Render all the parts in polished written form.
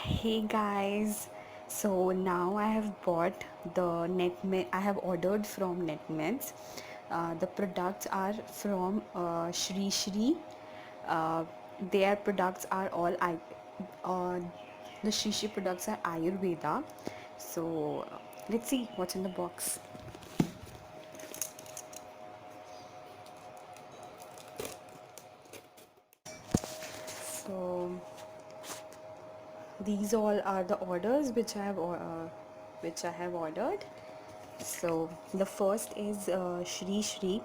Hey guys, so now I have bought the Netmed. I have ordered from Netmeds. The products are from Shri Shri. Uh, their products are uh, the Shri Shri products are Ayurveda. So let's see what's in the box. So these all are the orders which I have ordered. So the first is Shri Shri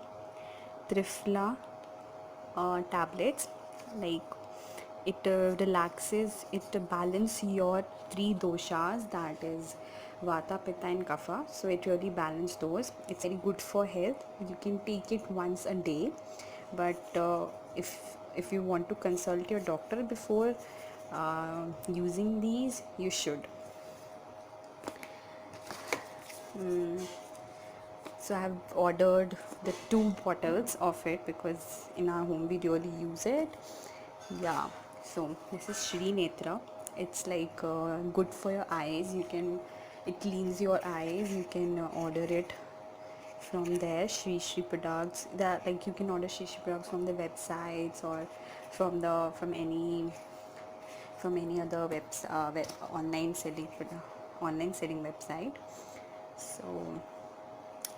Trifla tablets. Like it relaxes, it balance your three doshas, that is Vata, Pitta and Kapha. So it really balances those. It's very good for health. You can take it once a day, but if you want to consult your doctor before using these, you should. So I have ordered the 2 bottles of it because in our home we really use it. Yeah. So this is Shri Netra. It's like good for your eyes. It cleans your eyes. You can order it from there. Shri Shri products. That like you can order Shri Shri products from the websites or from any other online selling website. So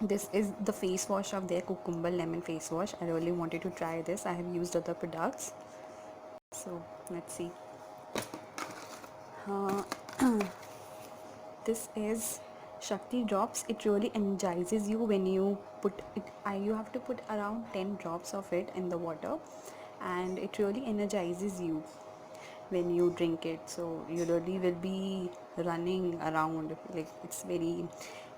this is the face wash of their cucumber lemon face wash. I really wanted to try this. I have used other products. So let's see. Uh, this is Shakti drops. It really energizes you when you put it. You have to put around 10 drops of it in the water, and it really energizes you when you drink it. So you really will be running around. Like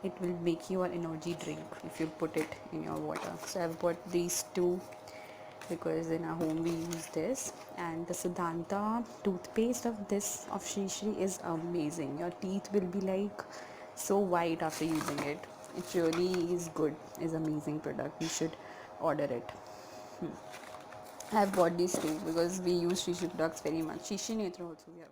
it will make you an energy drink if you put it in your water. So I've bought these two because in our home we use this. And the Siddhanta toothpaste of Shri Shri is amazing. Your teeth will be like so white after using it. It really is good. Is amazing product. You should order it. I've bought these two because we use Shri Shri products very much. Shri Shri Netra also we have.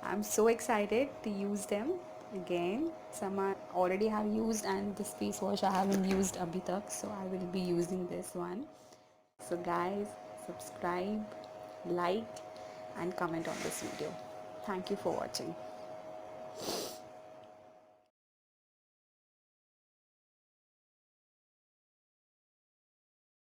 I'm so excited to use them again. Some I already have used, and this face wash I haven't used abhi tak, so I will be using this one. So guys, subscribe, like and comment on this video. Thank you for watching.